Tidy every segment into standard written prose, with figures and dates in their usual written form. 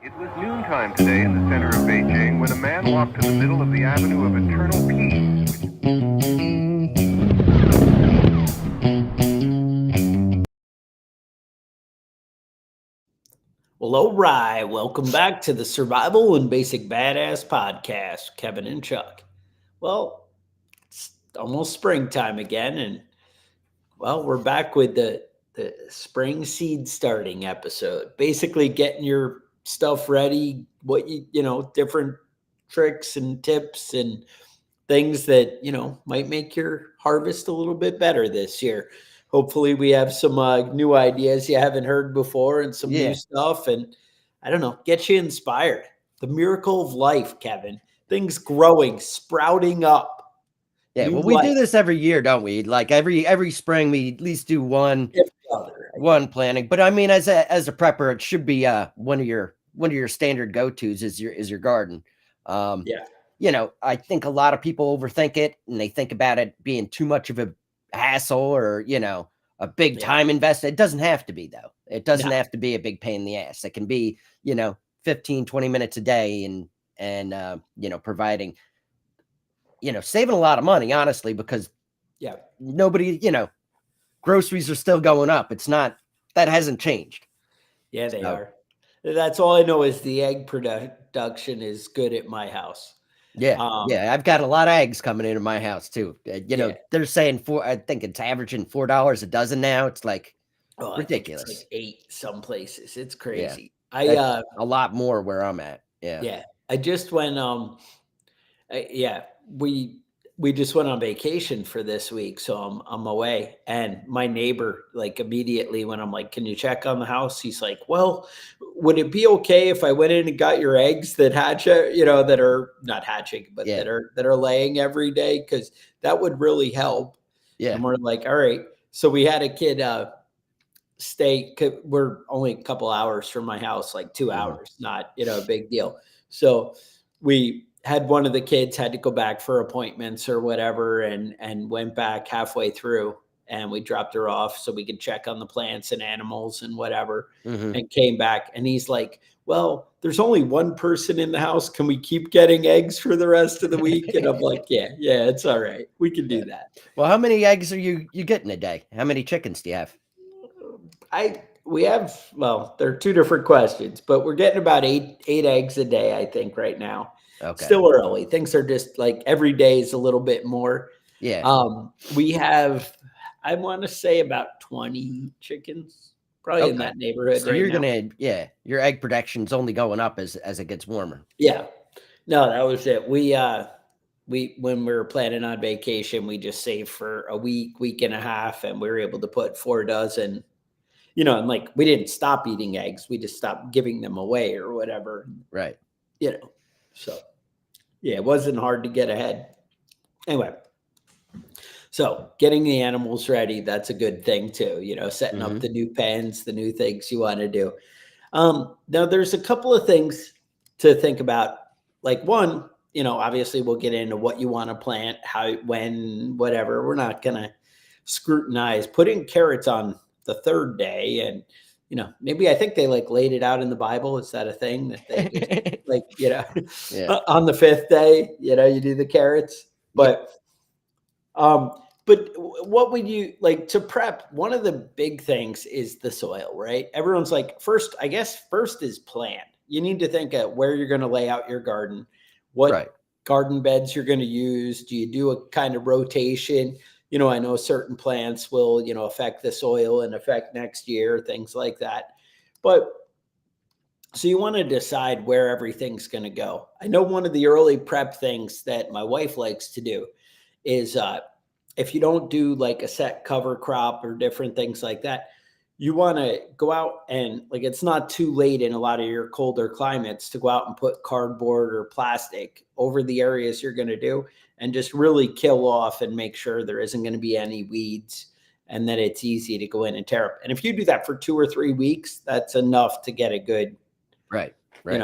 It was noontime today in the center of Beijing when a man walked to the middle of the Avenue of Eternal Peace. Well, all right. Welcome back to the Survival and Basic Badass podcast, Kevin and Chuck. Well, it's almost springtime again, and we're back with the spring seed starting episode. Basically, getting your stuff ready, what different tricks and tips and things that might make your harvest a little bit better this year. Hopefully, we have some new ideas you haven't heard before and some new stuff, and I don't know, get you inspired. The miracle of life, Kevin. Things growing, sprouting up. Yeah, New well, we life. do this every year, don't we? Like every spring, we at least do one planting. But I mean, as a prepper, it should be one of your standard go-tos is your garden. I think a lot of people overthink it and they think about it being too much of a hassle or a big time investment. It doesn't have to be, though. It doesn't have to be a big pain in the ass. It can be 15, 20 minutes a day and providing saving a lot of money, honestly, because nobody, groceries are still going up. That hasn't changed. Yeah, they are. That's all I know is the egg production is good at my house. Yeah. I've got a lot of eggs coming into my house too. They're saying I think it's averaging $4 a dozen now. It's like ridiculous. It's like 8 some places. It's crazy. Yeah. A lot more where I'm at. Yeah. Yeah. I just went we just went on vacation for this week, so I'm away. And my neighbor, like, immediately when I'm like, "Can you check on the house?" He's like, "Well, would it be okay if I went in and got your eggs that hatch, that are not hatching, but that are laying every day? Because that would really help." Yeah. And we're like, "All right." So we had a kid stay. We're only a couple hours from my house, like 2 hours, not a big deal. So we had one of the kids had to go back for appointments or whatever and went back halfway through, and we dropped her off so we could check on the plants and animals and whatever, and came back. And he's like, "Well, there's only one person in the house. Can we keep getting eggs for the rest of the week?" And I'm like, yeah, it's all right. We can do that. Well, how many eggs are you getting a day? How many chickens do you have? We have, there are two different questions, but we're getting about eight eggs a day, I think, right now. Okay. Still early. Things are just like every day is a little bit more. Yeah. We have, I want to say, about 20 chickens, probably in that neighborhood. So you're gonna, your egg production's only going up as it gets warmer. Yeah. No, that was it. We when we were planning on vacation, we just saved for a week and a half, and we were able to put 4 dozen. And like, we didn't stop eating eggs. We just stopped giving them away or whatever. Right. So it wasn't hard to get ahead. Anyway, so getting the animals ready, that's a good thing too. Setting up the new pens, the new things you want to do. Now there's a couple of things to think about. Like, one, obviously we'll get into what you want to plant, how, when, whatever. We're not going to scrutinize putting carrots on the 3rd day. And, maybe I think they laid it out in the Bible. Is that a thing that they just, on the 5th day, you do the carrots, but what would you like to prep? One of the big things is the soil, right? Everyone's like, first is plant. You need to think of where you're going to lay out your garden, what garden beds you're going to use. Do you do a kind of rotation? I know certain plants will, affect the soil and affect next year, things like that. But so you want to decide where everything's going to go. I know one of the early prep things that my wife likes to do is if you don't do like a set cover crop or different things like that, you want to go out and, like, it's not too late in a lot of your colder climates to go out and put cardboard or plastic over the areas you're going to do and just really kill off and make sure there isn't going to be any weeds and that it's easy to go in and tear up. And if you do that for 2 or 3 weeks, that's enough to get a good,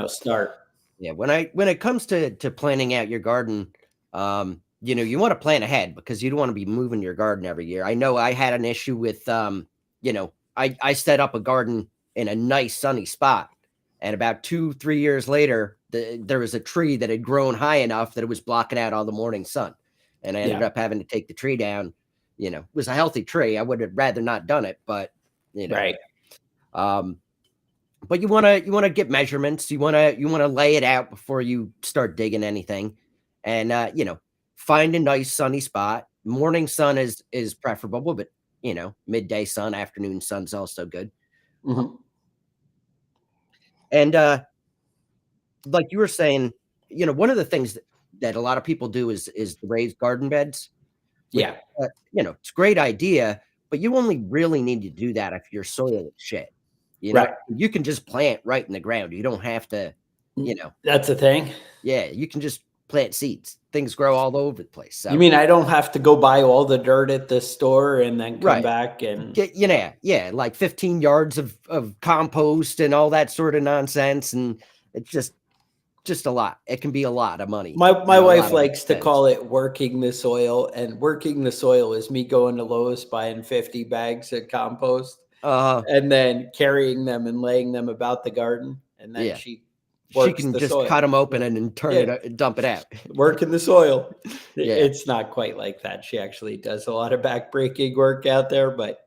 start. Yeah. When it comes to planning out your garden, you want to plan ahead because you don't want to be moving your garden every year. I know I had an issue with, I set up a garden in a nice sunny spot And about 2-3 years later, there was a tree that had grown high enough that it was blocking out all the morning sun. And I ended up having to take the tree down. It was a healthy tree. I would have rather not done it, but Right. But you want to get measurements. You want to lay it out before you start digging anything, and find a nice sunny spot. Morning sun is preferable, but midday sun, afternoon sun's also good. Mm-hmm. And like you were saying, one of the things that a lot of people do is the raised garden beds. Which, Yeah. It's a great idea, but you only really need to do that if your soil is shit. Right. You can just plant right in the ground. You don't have to, That's the thing. Yeah, you can just plant seeds. Things grow all over the place. So you mean I don't have to go buy all the dirt at the store and then come back and get, like 15 yards of compost and all that sort of nonsense. And it's just a lot. It can be a lot of money. My wife likes to call it working the soil, and working the soil is me going to Lowe's buying 50 bags of compost and then carrying them and laying them about the garden. And then she can just soil. cut them open and turn it, dump it out. Working the soil. It's not quite like that. She actually does a lot of backbreaking work out there, but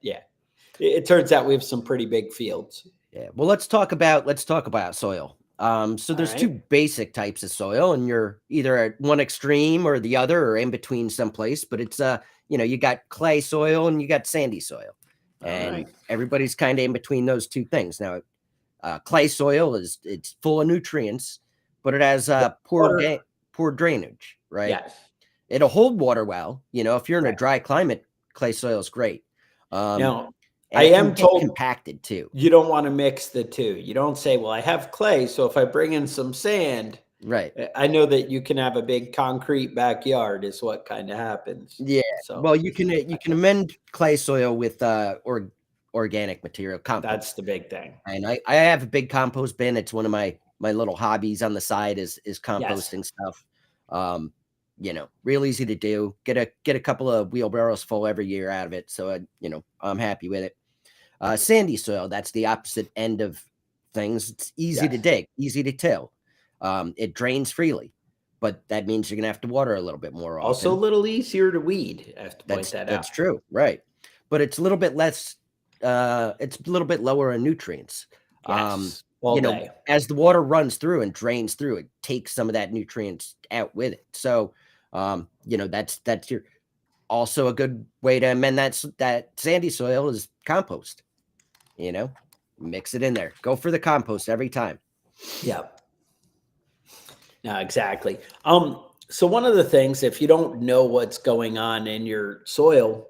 it turns out we have some pretty big fields. Yeah. Well, let's talk about soil. So there's two basic types of soil, and you're either at one extreme or the other, or in between someplace. But it's you got clay soil and you got sandy soil, and everybody's kind of in between those two things. Now, clay soil it's full of nutrients, but it has poor drainage, right? Yes. It'll hold water well. If you're in a dry climate, clay soil is great. Now, I am told compacted too. You don't want to mix the two. You don't say, well, I have clay, so if I bring in some sand, right? I know that you can have a big concrete backyard is what kind of happens. Yeah. So well, you can amend clay soil with organic material, compost. That's the big thing. And I have a big compost bin. It's one of my little hobbies on the side is composting stuff. Real easy to do. Get a couple of wheelbarrows full every year out of it. So I'm happy with it. Sandy soil, that's the opposite end of things. It's easy to dig, easy to till. It drains freely, but that means you're gonna have to water a little bit more often. Also a little easier to weed. I have to point that out. That's true, right? But it's a little bit less. It's a little bit lower in nutrients. Yes. As the water runs through and drains through, it takes some of that nutrients out with it. So, that's your also a good way to amend that sandy soil is compost. Mix it in there. Go for the compost every time. Yeah. No, exactly. So one of the things, if you don't know what's going on in your soil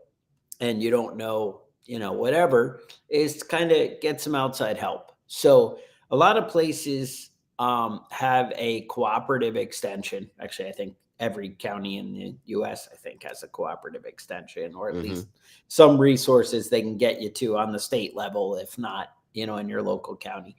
and you don't know, whatever, is kind of get some outside help. So a lot of places have a cooperative extension. Actually, I think every county in the U.S., I think, has a cooperative extension, or at least some resources they can get you to on the state level, if not, in your local county.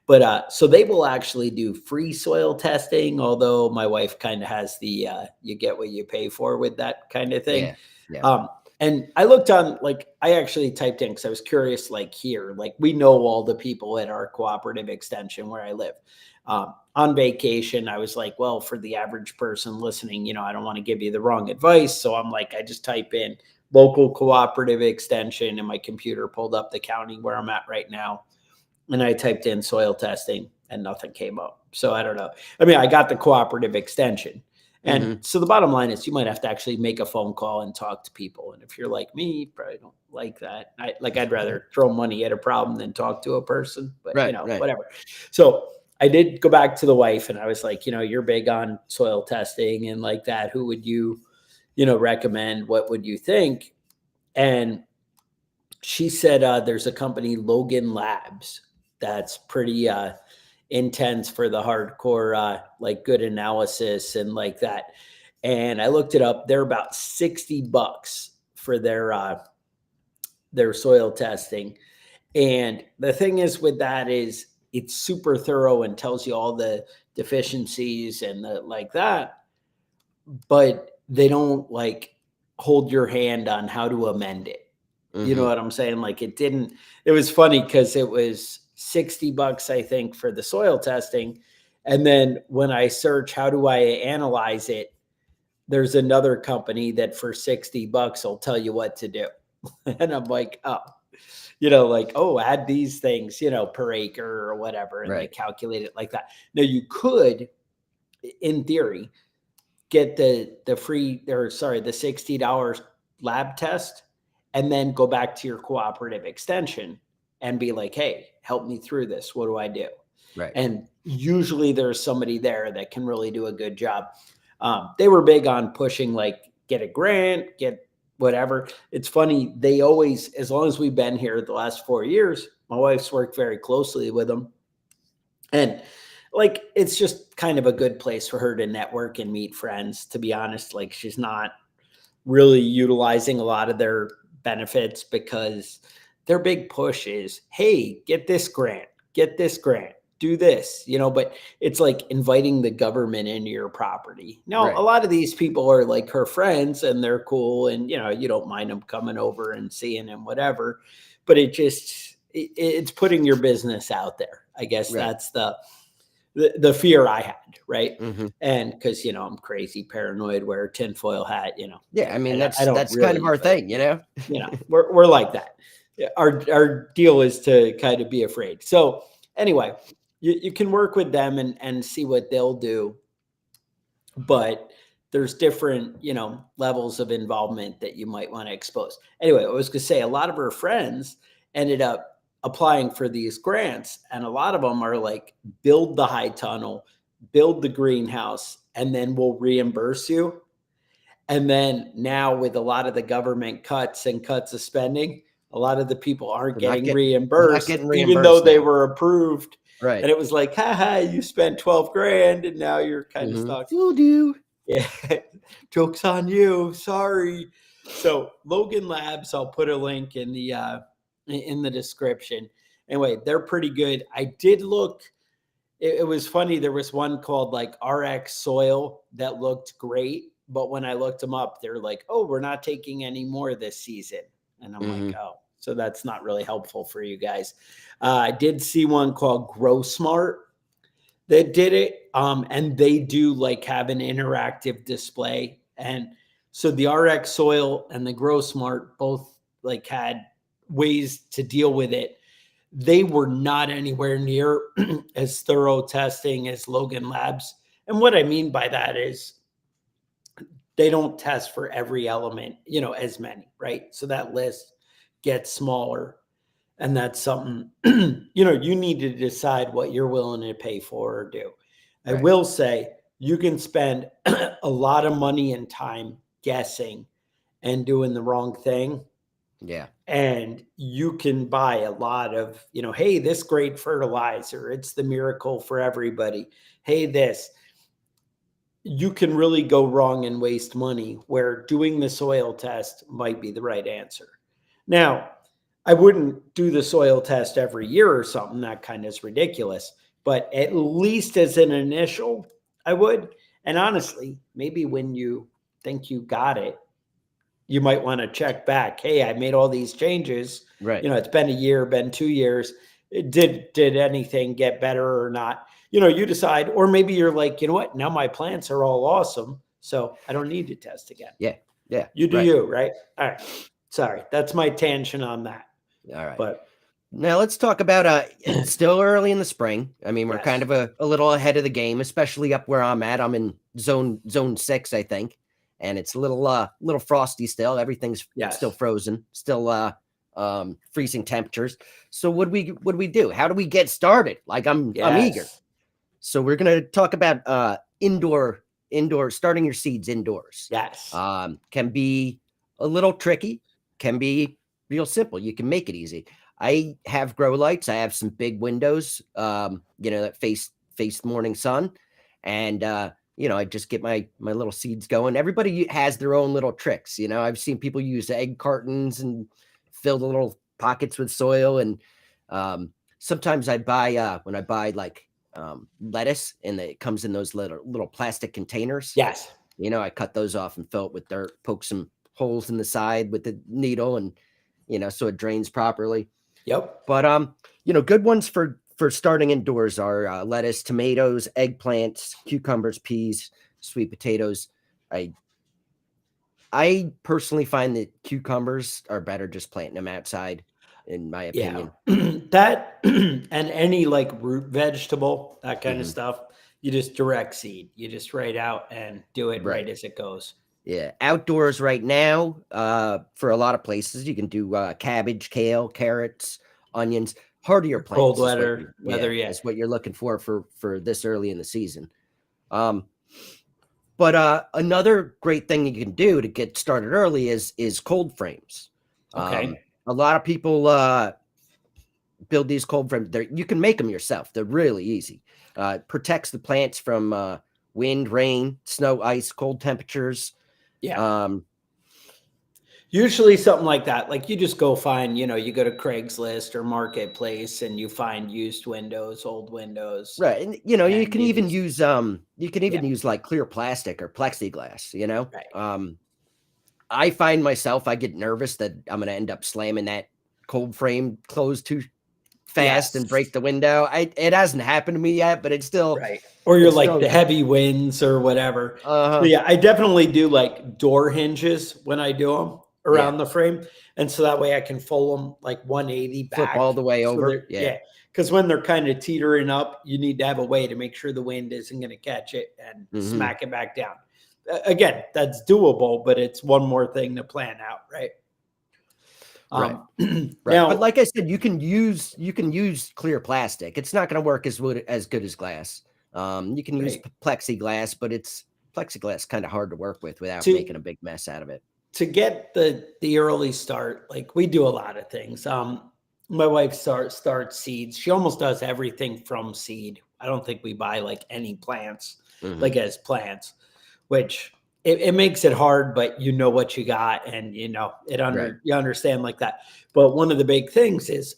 But so they will actually do free soil testing, although my wife kind of has the you get what you pay for with that kind of thing. Yeah. And I looked on, I actually typed in because I was curious, here, we know all the people at our cooperative extension where I live. On vacation, I was like, well, for the average person listening, I don't want to give you the wrong advice. So I'm like, I just type in local cooperative extension and my computer pulled up the county where I'm at right now. And I typed in soil testing and nothing came up. So I don't know. I mean, I got the cooperative extension. And so the bottom line is you might have to actually make a phone call and talk to people. And if you're like me, you probably don't like that. I'd rather throw money at a problem than talk to a person, but whatever. So I did go back to the wife and I was like, you're big on soil testing and like that. Who would you, recommend? What would you think? And she said, there's a company, Logan Labs, that's pretty intense for the hardcore, good analysis and like that. And I looked it up. They're about $60 for their soil testing. And the thing is with that is it's super thorough and tells you all the deficiencies and like that, but they don't hold your hand on how to amend it. You know what I'm saying? It was funny because it was $60, I think, for the soil testing. And then when I search, how do I analyze it? There's another company that for $60 will tell you what to do. And I'm like, oh, like, oh, add these things, per acre or whatever. And they calculate it like that. Now you could, in theory, get the free, or sorry, the $60 lab test, and then go back to your cooperative extension and be like, hey, help me through this. What do I do? Right. And usually there's somebody there that can really do a good job. They were big on pushing, like, get a grant, get whatever. It's funny. They always, as long as we've been here the last 4 years, my wife's worked very closely with them. And like, it's just kind of a good place for her to network and meet friends, to be honest. Like, she's not really utilizing a lot of their benefits because their big push is, hey, get this grant, do this, but it's like inviting the government into your property. Now, a lot of these people are like her friends and they're cool, and, you don't mind them coming over and seeing them, whatever, but it's putting your business out there. I guess that's the fear I had. Right. Mm-hmm. And because, I'm crazy, paranoid, wear a tinfoil hat, Yeah. I mean, that's really, kind of our thing, we're like that. Our deal is to kind of be afraid. So anyway, you can work with them and see what they'll do. But there's different, levels of involvement that you might want to expose. Anyway, I was going to say, a lot of her friends ended up applying for these grants, and a lot of them are like, build the high tunnel, build the greenhouse, and then we'll reimburse you. And then now, with a lot of the government cuts of spending, a lot of the people aren't getting reimbursed, even though they were approved. Right. And it was like, haha, you spent $12,000 and now you're kind of stuck. Will do. Yeah. Joke's on you. Sorry. So Logan Labs, I'll put a link in the description. Anyway, they're pretty good. I did look. It was funny. There was one called like RX Soil that looked great. But when I looked them up, they're like, oh, we're not taking any more this season. And I'm like, oh, so that's not really helpful for you guys. I did see one called Grow Smart that did it. And they do like have an interactive display. And so the RX Soil and the Grow Smart both like had ways to deal with it. They were not anywhere near as thorough testing as Logan Labs. And what I mean by that is, they don't test for every element, as many, right? So that list gets smaller, and that's something, you need to decide what you're willing to pay for or do. I will say, you can spend a lot of money and time guessing and doing the wrong thing. Yeah. And you can buy a lot of, hey, this great fertilizer, it's the miracle for everybody. Hey, this. You can really go wrong and waste money, where doing the soil test might be the right answer. Now, I wouldn't do the soil test every year or something. That kind of is ridiculous. But at least as an initial, I would. And honestly, maybe when you think you got it, you might want to check back. Hey, I made all these changes. Right. It's been a year, been 2 years. Did anything get better or not? You decide. Or maybe you're like, you know what? Now my plants are all awesome, so I don't need to test again. Yeah. Yeah. You do you, right? All right. Sorry. That's my tangent on that. All right. But now let's talk about it's still early in the spring. I mean, we're kind of a little ahead of the game, especially up where I'm at. I'm in zone 6, I think. And it's a little frosty still. Everything's still frozen, still freezing temperatures. So what we do? How do we get started? Like I'm eager. So we're gonna talk about indoor starting your seeds indoors. Yes. Can be a little tricky, can be real simple. You can make it easy. I have grow lights. I have some big windows, that face the morning sun, and I just get my little seeds going. Everybody has their own little tricks. I've seen people use egg cartons and fill the little pockets with soil. And sometimes I buy when I buy like lettuce, and it comes in those little plastic containers. Yes. I cut those off and fill it with dirt, poke some holes in the side with the needle, and so it drains properly. Yep. But good ones for starting indoors are lettuce, tomatoes, eggplants, cucumbers, peas, sweet potatoes. I personally find that cucumbers are better just planting them outside, in my Yeah. opinion. That and any like root vegetable, that kind of Hmm. stuff, you just direct seed. You just write out and do it right Right. as it goes. Yeah. Outdoors right now, for a lot of places, you can do cabbage, kale, carrots, onions, hardier Cold plants is what you, weather, yeah. is what you're looking for this early in the season. Um, but another great thing you can do to get started early is cold frames. Okay. A lot of people build these cold frames. You can make them yourself. They're really easy. Protects the plants from wind, rain, snow, ice, cold temperatures. Yeah. Um, Usually something like that. Like you just go find, you go to Craigslist or Marketplace and you find used windows, old windows, right, and you and can you even just yeah, use like clear plastic or plexiglass. right. I find myself, I get nervous that I'm going to end up slamming that cold frame closed too fast Yes. and break the window. It hasn't happened to me yet, but Right. Or you're it's like still the heavy winds or whatever. But uh-huh. yeah, I definitely do like door hinges when I do them Yeah, around the frame. And so that way I can fold them like 180 flip back. all the way So over. they're, Yeah. yeah. Because when they're kind of teetering up, you need to have a way to make sure the wind isn't going to catch it and Mhm. smack it back down. Again, that's doable, but it's one more thing to plan out, right? Right. Right. But Now, like I said, you can use clear plastic. It's not going to work as good as glass. You can use right. plexiglass, but it's plexiglass kind of hard to work with without To making a big mess out of it. to get the early start, like we do a lot of things. My wife starts seeds. She almost does everything from seed. I don't think we buy like any plants, Mhm. like as plants, which it makes it hard, but you know what you got, and Right. you understand like that. But one of the big things is,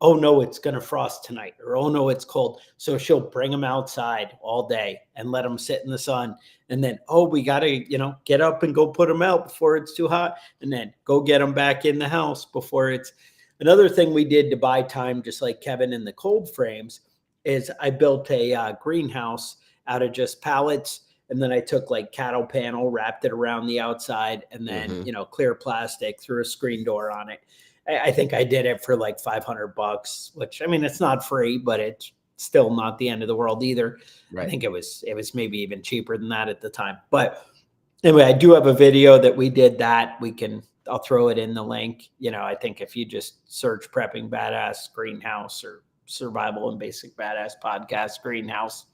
oh no, it's gonna frost tonight, or oh no, it's cold. So she'll bring them outside all day and let them sit in the sun, and then oh, we gotta get up and go put them out before it's too hot, and then go get them back in the house before it's. Another thing we did to buy time, just like Kevin in the cold frames, is I built a greenhouse out of just pallets, and then I took like cattle panel, wrapped it around the outside, and then Mhm. clear plastic, threw a screen door on it. I think I did it for like $500, which I mean it's not free, but it's still not the end of the world either. I Right. think it was maybe even cheaper than that at the time. But anyway, I do have a video that we did that. I'll throw it in the link. I think if you just search Prepping Badass Greenhouse or Survival and Basic Badass Podcast Greenhouse,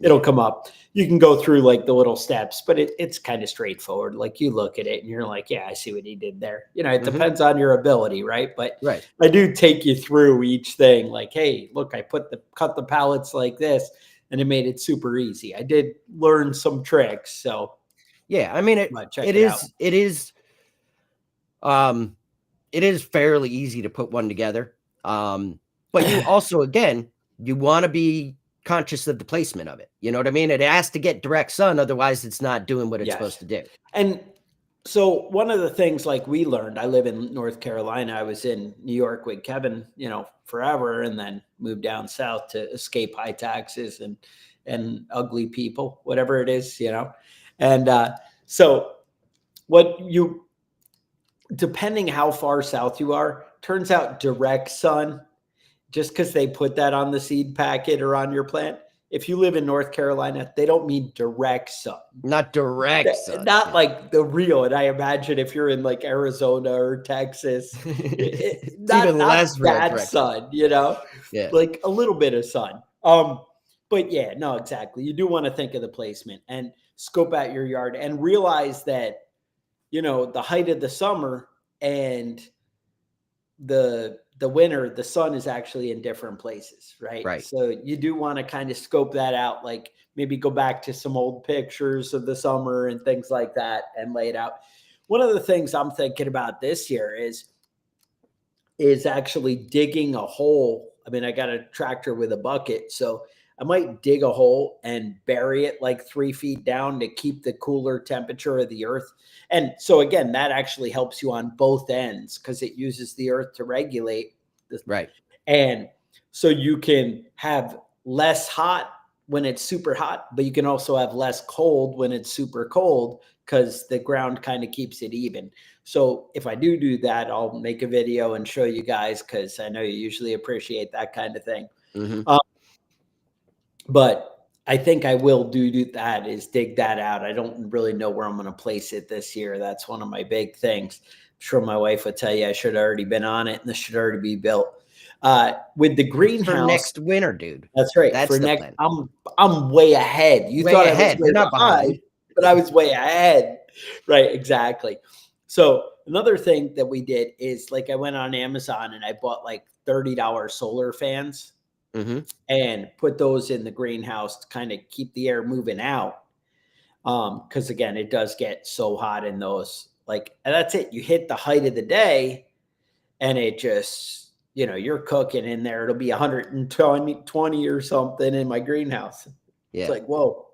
it'll Yeah. come up. You can go through like the little steps, but it's kind of straightforward. Like you look at it and you're like, yeah, I see what he did there. It Mhm. depends on your ability, right? But Right. I do take you through each thing. Like, hey, look, I cut the pallets like this, and it made it super easy. I did learn some tricks, so Yeah. I mean but check it it out. um it is fairly easy to put one together. But you also, again, you want to be conscious of the placement of it. You know what I mean? It has to get direct sun, otherwise it's not doing what it's supposed Yes. to do. And so one of the things like we learned, I live in North Carolina. I was in New York with Kevin, forever, and then moved down south to escape high taxes and ugly people, whatever it is. And so what you depending how far south you are, turns out direct sun, just because they put that on the seed packet or on your plant. If you live in North Carolina, they don't mean direct sun. Not direct sun. Not Yeah. like the real. And I imagine if you're in like Arizona or Texas, It's even not less real that direct sun. sun, Yeah. like a little bit of sun. But yeah, no, exactly. You do want to think of the placement and scope out your yard and realize that, the height of the summer and the winter, the sun is actually in different places, right? Right. So you do want to kind of scope that out, like maybe go back to some old pictures of the summer and things like that and lay it out. One of the things I'm thinking about this year is actually digging a hole. I mean, I got a tractor with a bucket, so I might dig a hole and bury it like 3 feet down to keep the cooler temperature of the earth. And so again, that actually helps you on both ends because it uses the earth to regulate. Right. And so you can have less hot when it's super hot, but you can also have less cold when it's super cold because the ground kind of keeps it even. So if I do that, I'll make a video and show you guys because I know you usually appreciate that kind of thing. But I think I will do that, is dig that out. I don't really know where I'm going to place it this year. That's one of my big things. I'm sure my wife would tell you I should have already been on it and this should already be built. With the greenhouse for next winter, dude. That's right. That's for the next, plan. I'm way ahead. You way thought ahead. I was way You're not behind, but I was way ahead. Right, exactly. So another thing that we did is like I went on Amazon and I bought like $30 solar fans and put those in the greenhouse to kind of keep the air moving out. Because again, it does get so hot in those. Like, and that's it. You hit the height of the day and it just, you're cooking in there. It'll be 120 or something in my greenhouse. Yeah. It's like, whoa.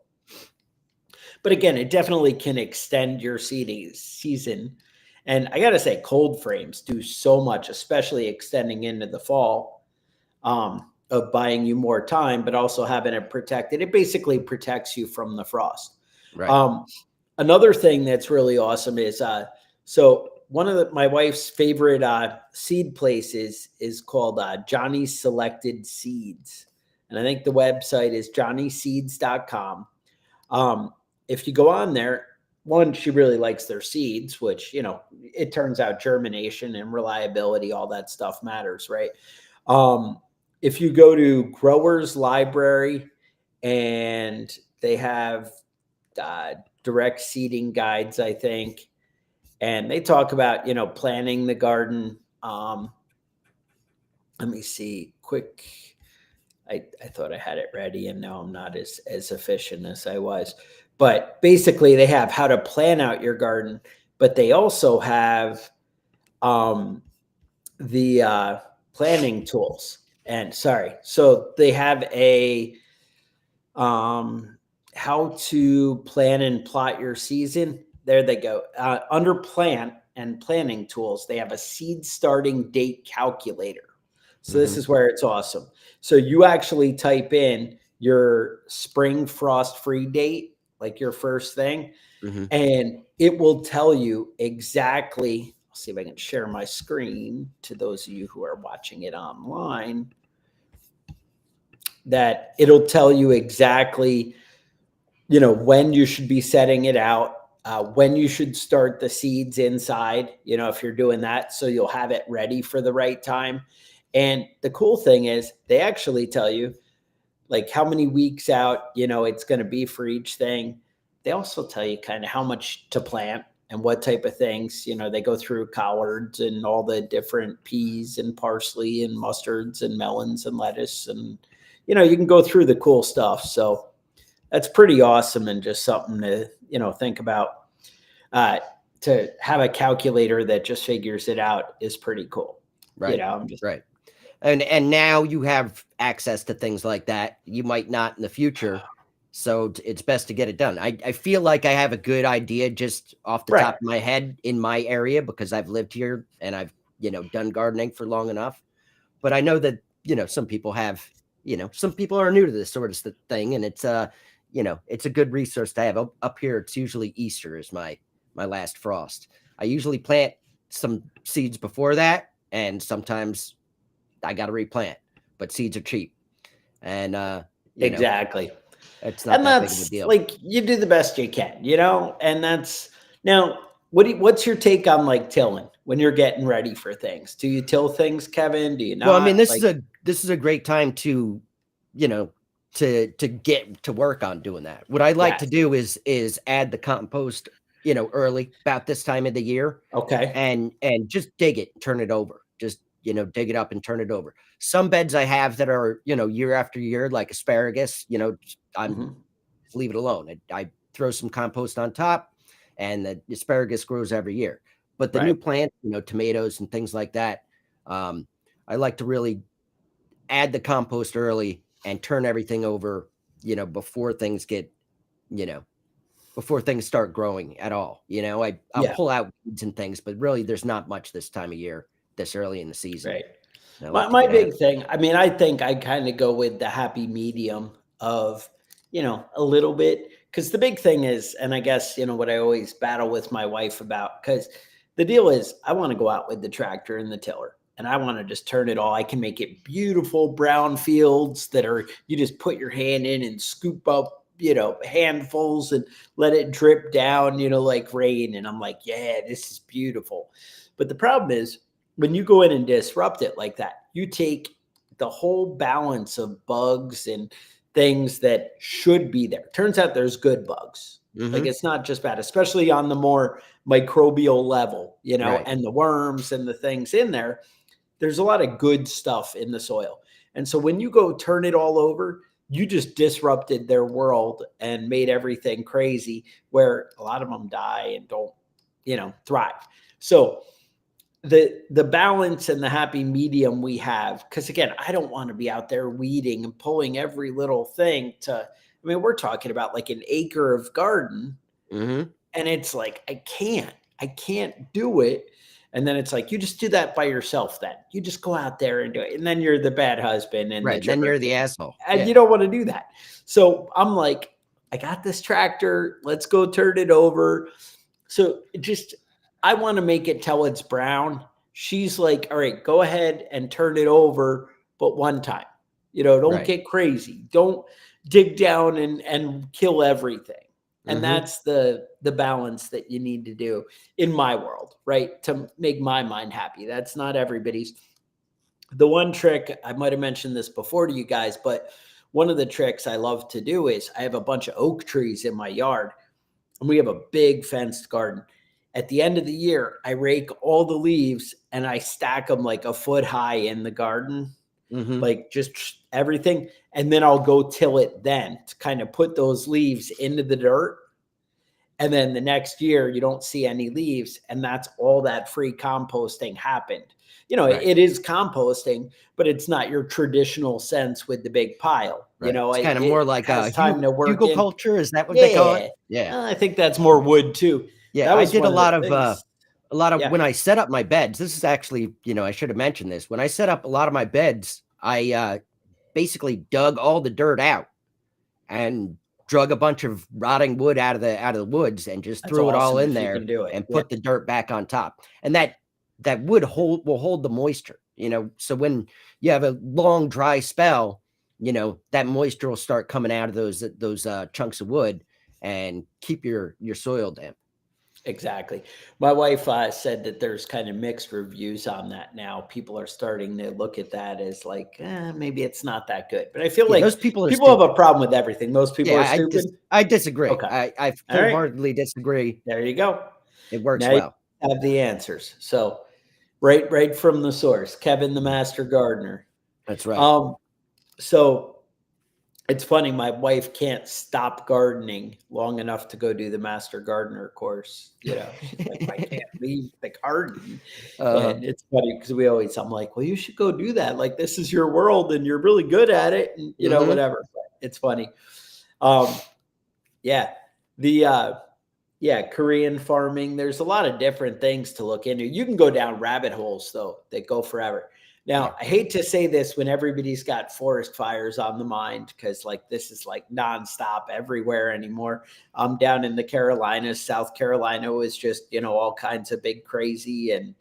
But again, it definitely can extend your season. And I got to say, cold frames do so much, especially extending into the fall, of buying you more time, but also having it protected. It basically protects you from the frost. Right. Another thing that's really awesome is, so one of my wife's favorite seed places is called Johnny's Selected Seeds. And I think the website is johnnyseeds.com. If you go on there, one, she really likes their seeds, which, it turns out germination and reliability, all that stuff matters, right? If you go to Growers Library and they have direct seeding guides, I think, and they talk about, planting the garden. Let me see quick. I thought I had it ready and now I'm not as efficient as I was. But basically they have how to plan out your garden, but they also have the planning tools. And so they have a how to plan and plot your season. There they go. Under plant and planning tools, they have a seed starting date calculator. So this is where it's awesome. So you actually type in your spring frost free date, like your first thing, and it will tell you exactly. I'll see if I can share my screen to those of you who are watching it online. That it'll tell you exactly, when you should be setting it out, when you should start the seeds inside, if you're doing that, so you'll have it ready for the right time. And the cool thing is they actually tell you like how many weeks out, it's going to be for each thing. They also tell you kind of how much to plant and what type of things. They go through collards and all the different peas and parsley and mustards and melons and lettuce. And, you can go through the cool stuff. So that's pretty awesome and just something to, think about. To have a calculator that just figures it out is pretty cool. Right. Right. And now you have access to things like that. You might not in the future. So it's best to get it done. I feel like I have a good idea just off the top of my head in my area because I've lived here and I've, done gardening for long enough. But I know that, some people have, some people are new to this sort of thing. And it's, it's a good resource to have. Up here, it's usually Easter is my last frost. I usually plant some seeds before that. And sometimes I got to replant, but seeds are cheap. And, exactly. It's not that big of a deal. Like you do the best you can, and that's now what's your take on like tilling when you're getting ready for things? Do you till things, Kevin? Do you not? Well, I mean, this is a great time to, to get to work on doing that. What I like to do is add the compost, early about this time of the year. Okay. And just dig it, turn it over. Just, dig it up and turn it over. Some beds I have that are, year after year, like asparagus, I'm leave it alone. I throw some compost on top and the asparagus grows every year. But the new plants, tomatoes and things like that, I like to really add the compost early and turn everything over, before things get, before things start growing at all. I'll pull out weeds and things, but really there's not much this time of year, this early in the season. Right. I like to My get out. big thing, I mean, I think I kind of go with the happy medium of, a little bit. Because the big thing is, and I guess, what I always battle with my wife about, because the deal is, I want to go out with the tractor and the tiller and I want to just turn it all. I can make it beautiful brown fields that are, you just put your hand in and scoop up, handfuls and let it drip down, like rain. And I'm like, yeah, this is beautiful. But the problem is, when you go in and disrupt it like that, you take the whole balance of bugs and things that should be there. Turns out there's good bugs. Like it's not just bad, especially on the more microbial level, Right. and the worms and the things in there. There's a lot of good stuff in the soil. And so when you go turn it all over, you just disrupted their world and made everything crazy, where a lot of them die and don't, thrive. So the balance and the happy medium we have, because again, I don't want to be out there weeding and pulling every little thing we're talking about like an acre of garden, and it's like I can't do it. And then it's like, you just do that by yourself. Then you just go out there and do it, and then you're the bad husband and Right. Then you're the asshole, and you don't want to do that. So I'm like, I got this tractor, let's go turn it over. So I want to make it till it's brown. She's like, all right, go ahead and turn it over, but one time. Don't get crazy. Don't dig down and kill everything. And that's the balance that you need to do in my world, right? To make my mind happy. That's not everybody's. The one trick, I might have mentioned this before to you guys, but one of the tricks I love to do is I have a bunch of oak trees in my yard, and we have a big fenced garden. At the end of the year, I rake all the leaves and I stack them like a foot high in the garden, like just everything. And then I'll go till it then to kind of put those leaves into the dirt. And then the next year, you don't see any leaves. And that's all that free composting happened. It is composting, but it's not your traditional sense with the big pile. Right. It's kind of more like has time to work in. culture. Is that what they call it? Yeah. I think that's more wood too. Yeah, That I was did one of the things. a lot of Yeah. when I set up my beds. This is actually, I should have mentioned this. When I set up a lot of my beds, I basically dug all the dirt out and drug a bunch of rotting wood out of the woods and just threw it all awesome in if you there can do it. and Yeah. put the dirt back on top. And that wood will hold the moisture, so when you have a long dry spell, that moisture will start coming out of those chunks of wood and keep your soil damp. Exactly. My wife said that there's kind of mixed reviews on that now. People are starting to look at that as like, maybe it's not that good. But I feel like those people have stupid. a problem with everything. Most people are stupid. I disagree. Okay. I wholeheartedly disagree. There you go. It works Now well. you have the answers. So right from the source, Kevin, the master gardener. That's right. So it's funny, my wife can't stop gardening long enough to go do the master gardener course. She's like, I can't leave the garden. And it's funny because I'm like, well, you should go do that. Like, this is your world and you're really good at it. And, whatever. But it's funny. Yeah. Korean farming. There's a lot of different things to look into. You can go down rabbit holes, though, that go forever. Now, I hate to say this when everybody's got forest fires on the mind, because this is like nonstop everywhere anymore. I'm down in the Carolinas. South Carolina was just, all kinds of big crazy, and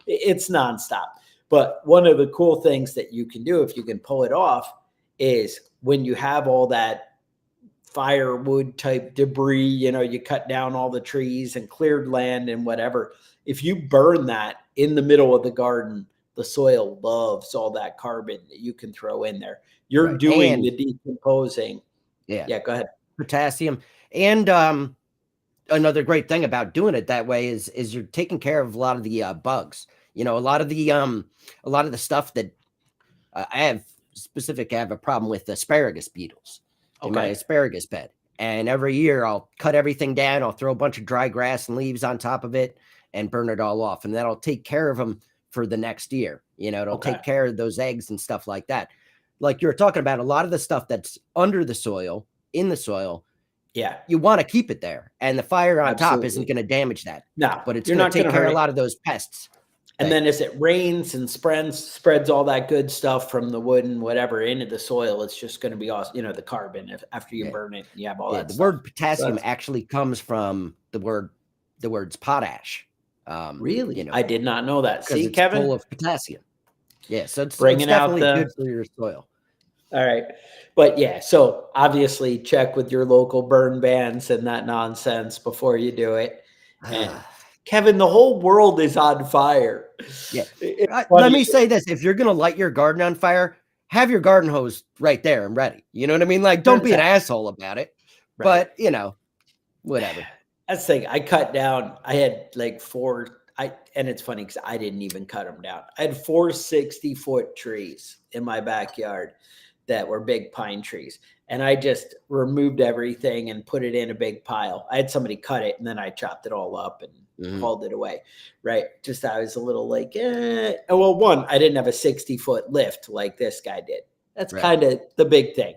it's nonstop. But one of the cool things that you can do, if you can pull it off, is when you have all that firewood type debris, you cut down all the trees and cleared land and whatever. If you burn that in the middle of the garden, the soil loves all that carbon that you can throw in there. You're doing the decomposing. Yeah, go ahead. Potassium. And another great thing about doing it that way is you're taking care of a lot of the bugs. A lot of the stuff that I have a problem with asparagus beetles in my asparagus bed. And every year I'll cut everything down. I'll throw a bunch of dry grass and leaves on top of it and burn it all off. And that'll take care of them for the next year. It'll take care of those eggs and stuff like that. Like you're talking about, a lot of the stuff that's under the soil, in the soil, you want to keep it there. And the fire on top isn't going to damage that. No, but it's going to take care of a lot of those pests. And then as it rains and spreads all that good stuff from the wood and whatever into the soil, it's just going to be awesome. The carbon after you burn it, you have all that the stuff. word potassium actually comes from the words potash. Really? I did not know that. See, it's Kevin? full of potassium. Yeah, so it's Bringing out definitely good for your soil. All right. But yeah, so obviously check with your local burn bans and that nonsense before you do it. And Kevin, the whole world is on fire. Yeah. Let me say this. If you're going to light your garden on fire, have your garden hose right there and ready. You know what I mean? Like, don't be an asshole about it. Right. But, whatever. That's the thing. I cut down. I had like and it's funny because I didn't even cut them down. I had 4 60-foot trees in my backyard that were big pine trees. And I just removed everything and put it in a big pile. I had somebody cut it and then I chopped it all up and hauled it away. Right. Just, I was a little like, well, one, I didn't have a 60-foot lift like this guy did. That's kind of the big thing.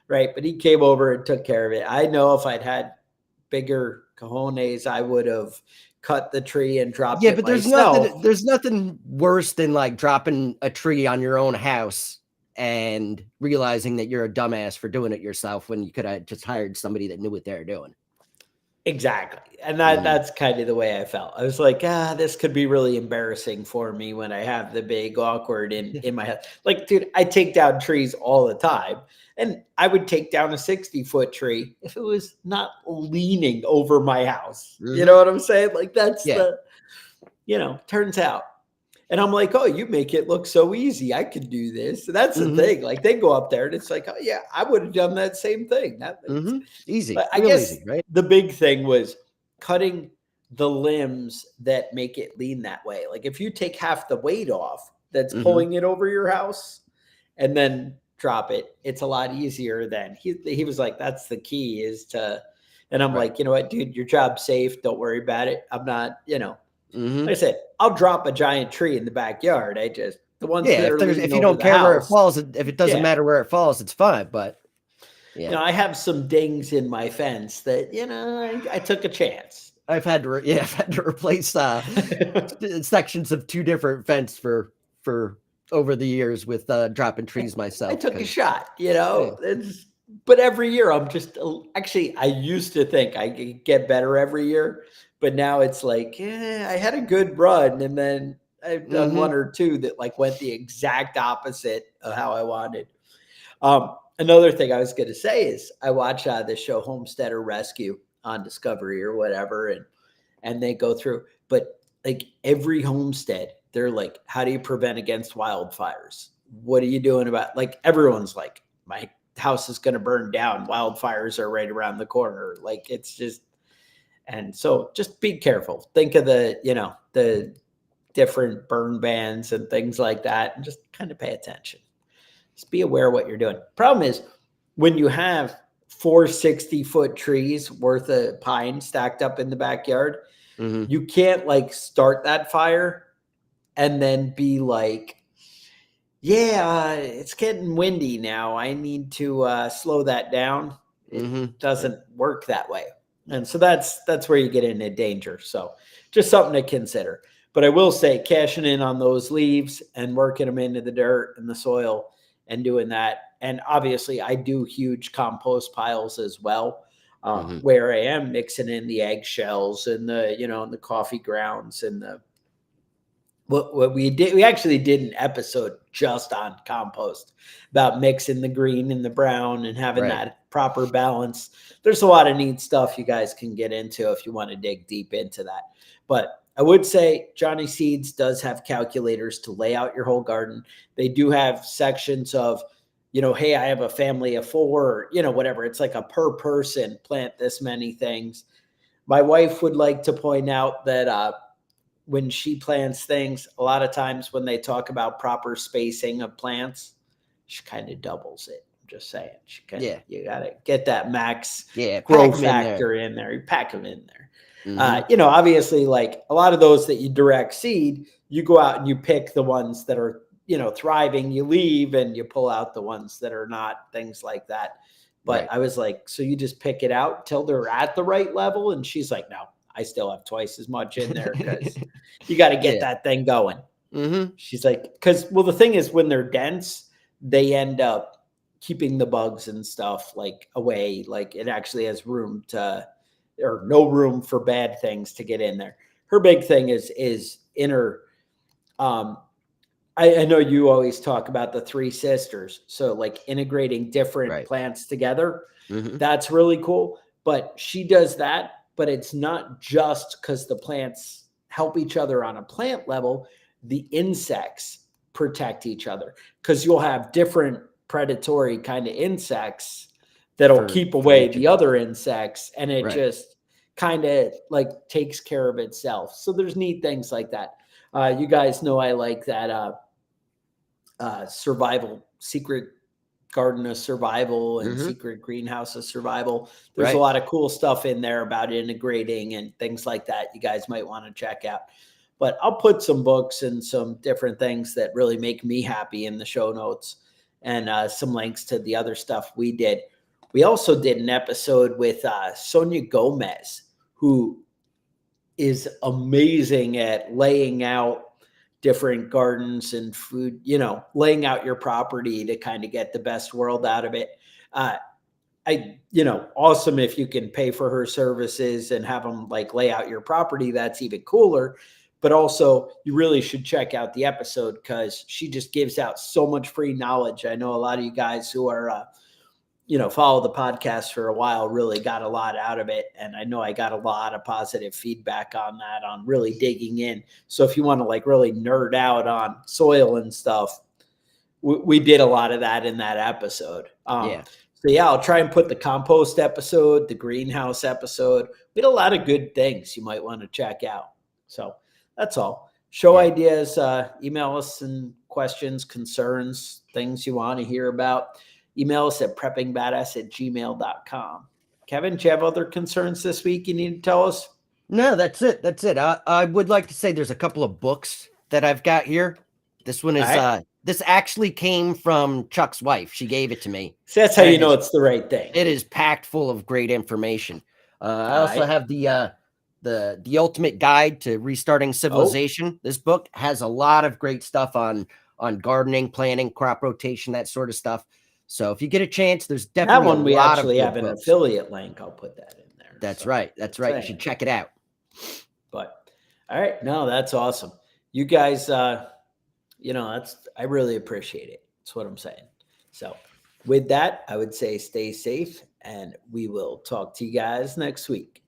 Right. But he came over and took care of it. I know if I'd had bigger cojones, I would have cut the tree and dropped it but myself. there's nothing worse than like dropping a tree on your own house and realizing that you're a dumbass for doing it yourself when you could have just hired somebody that knew what they were doing. Exactly. And that's kind of the way I felt. I was like, this could be really embarrassing for me when I have the big awkward in my head. Like, dude, I take down trees all the time. And I would take down a 60-foot tree if it was not leaning over my house. You know what I'm saying? Like, that's turns out. And I'm like, oh, you make it look so easy. I could do this. So that's the thing. Like, they go up there and it's like, oh, yeah, I would have done that same thing. Easy. But I guess easy, right? The big thing was cutting the limbs that make it lean that way. Like, if you take half the weight off that's pulling it over your house and then drop it, it's a lot easier than he was like, that's the key is to, and I'm like, you know what, dude, your job's safe. Don't worry about it. I'm not, like I said, I'll drop a giant tree in the backyard. I just, the ones that are if you don't care where it falls, if it doesn't matter where it falls, it's fine. But I have some dings in my fence that, I took a chance. I've had to replace sections of 2 different fence for over the years with dropping trees myself. I took a shot, but every year I'm just, actually, I used to think I could get better every year, but now it's like, I had a good run. And then I've done 1 or 2 that like went the exact opposite of how I wanted. Another thing I was going to say is I watch the show Homestead or Rescue on Discovery or whatever. And they go through, but like every homestead, they're like, how do you prevent against wildfires? What are you doing about, like, everyone's like, my house is going to burn down. Wildfires are right around the corner. Like, it's just, and so just be careful. Think of the different burn bans and things like that, and just kind of pay attention. Just be aware of what you're doing. Problem is when you have 4 60-foot trees worth of pine stacked up in the backyard, you can't like start that fire and then be like, it's getting windy now. I need to slow that down. It doesn't work that way. And so that's where you get into danger. So just something to consider. But I will say cashing in on those leaves and working them into the dirt and the soil and doing that. And obviously I do huge compost piles as well, where I am mixing in the eggshells and the coffee grounds and what we did. We actually did an episode just on compost about mixing the green and the brown and having that proper balance. There's a lot of neat stuff you guys can get into if you want to dig deep into that. But I would say Johnny Seeds does have calculators to lay out your whole garden. They do have sections of, hey, I have a family of 4, whatever. It's like a per person plant this many things. My wife would like to point out that when she plants things, a lot of times when they talk about proper spacing of plants, she kind of doubles it. I'm just saying. You got to get that max growth factor in there. You pack them in there. Obviously, like a lot of those that you direct seed, you go out and you pick the ones that are, thriving, you leave and you pull out the ones that are not, things like that. But I was like, so you just pick it out till they're at the right level? And she's like, no, I still have twice as much in there because you got to get that thing going. She's like, because, well, the thing is, when they're dense, they end up keeping the bugs and stuff like away. Like it actually has room to, or no room for bad things to get in there. Her big thing is in her, I know you always talk about the three sisters. So like integrating different plants together, that's really cool. But she does that, but it's not just because the plants help each other on a plant level. The insects protect each other because you'll have different predatory kind of insects that'll keep away the other insects, and it just kind of like takes care of itself. So there's neat things like that. You guys know I like that survival, secret garden of survival and secret greenhouse of survival. There's a lot of cool stuff in there about integrating and things like that you guys might want to check out. But I'll put some books and some different things that really make me happy in the show notes, and some links to the other stuff we did. We also did an episode with Sonia Gomez, who is amazing at laying out different gardens and food, laying out your property to kind of get the best world out of it. Awesome if you can pay for her services and have them like lay out your property. That's even cooler. But also you really should check out the episode because she just gives out so much free knowledge. I know a lot of you guys who are, follow the podcast for a while really got a lot out of it. And I know I got a lot of positive feedback on that, on really digging in. So if you want to like really nerd out on soil and stuff, we did a lot of that in that episode. So yeah, I'll try and put the compost episode, the greenhouse episode. We had a lot of good things you might want to check out. So that's all. Show ideas, email us and questions, concerns, things you want to hear about. Email us at preppingbadass@gmail.com. Kevin, do you have other concerns this week you need to tell us? No, that's it. That's it. I would like to say there's a couple of books that I've got here. This one is, this actually came from Chuck's wife. She gave it to me. So that's how you know it's the right thing. It is packed full of great information. I also have the Ultimate Guide to Restarting Civilization. This book has a lot of great stuff on gardening, planting, crop rotation, that sort of stuff. So if you get a chance, there's definitely that one we actually have an affiliate link. I'll put that in there. That's right. That's right. You should check it out. But all right, no, that's awesome. You guys, I really appreciate it. That's what I'm saying. So with that, I would say stay safe, and we will talk to you guys next week.